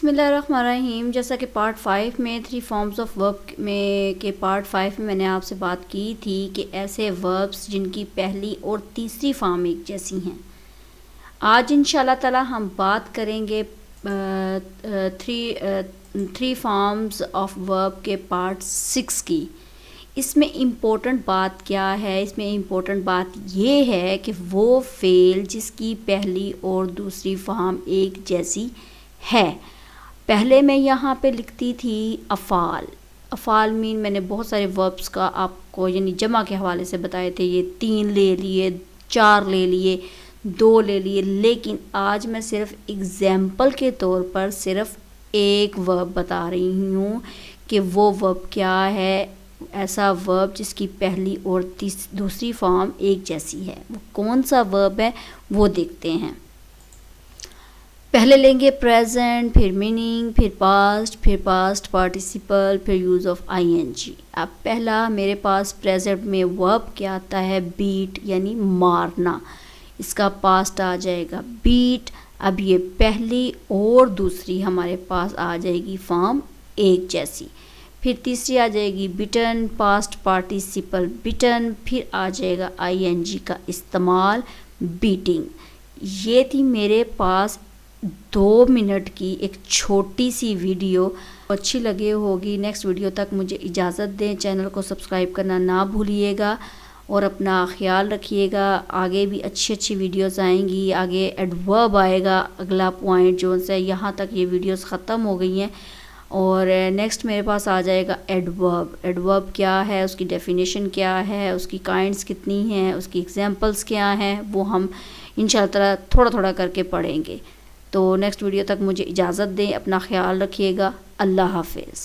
बिस्मिल्लाहिर्रहमानिर्रहीम। जैसा कि पार्ट 5 में 3 फॉर्म्स ऑफ वर्ब में के पार्ट 5 में मैंने आपसे बात की थी कि ऐसे वर्ब्स जिनकी पहली और तीसरी फॉर्म एक जैसी हैं। आज इंशाल्लाह ताला हम बात करेंगे थ्री फॉर्म्स ऑफ वर्ब के पार्ट 6 की। इसमें इम्पोर्टेंट बात क्या है? इसमें इम्पोर्टेंट बात ये है कि वो फ़ेल जिसकी पहली और दूसरी फॉर्म एक जैसी है। पहले मैं यहाँ पे लिखती थी अफ़ाल। अफ़ाल मीन मैंने बहुत सारे वर्ब्स का आपको यानी जमा के हवाले से बताए थे। ये 3 ले लिए, 4 ले लिए, 2 ले लिए, लेकिन आज मैं सिर्फ एग्ज़ाम्पल के तौर पर सिर्फ एक वर्ब बता रही हूँ कि वो वर्ब क्या है। ऐसा वर्ब जिसकी पहली और दूसरी फॉर्म एक जैसी है, वो कौन सा वर्ब है वो देखते हैं। पहले लेंगे प्रेजेंट, फिर मीनिंग, फिर पास्ट पार्टिसिपल, फिर यूज़ ऑफ आईएनजी। अब पहला मेरे पास प्रेजेंट में वर्ब क्या आता है? बीट यानी मारना। इसका पास्ट आ जाएगा बीट। अब ये पहली और दूसरी हमारे पास आ जाएगी फॉर्म एक जैसी। फिर तीसरी आ जाएगी बिटन, पास्ट पार्टिसिपल बिटन, फिर आ जाएगा आईएनजी का इस्तेमाल बीटिंग। ये थी मेरे पास 2 मिनट की एक छोटी सी वीडियो। अच्छी लगे होगी। नेक्स्ट वीडियो तक मुझे इजाज़त दें। चैनल को सब्सक्राइब करना ना भूलिएगा और अपना ख्याल रखिएगा। आगे भी अच्छी वीडियोस आएंगी। आगे एडवर्ब आएगा, अगला पॉइंट जो से यहाँ तक ये वीडियोस ख़त्म हो गई हैं और नेक्स्ट मेरे पास आ जाएगा एडवर्ब। एडवर्ब क्या है, उसकी डेफिनेशन क्या है, उसकी काइंड्स कितनी हैं, उसकी एग्जांपल्स क्या हैं, वो हम इंशाअल्लाह थोड़ा थोड़ा करके पढ़ेंगे। तो नेक्स्ट वीडियो तक मुझे इजाज़त दें। अपना ख्याल रखिएगा। अल्लाह हाफ़िज़।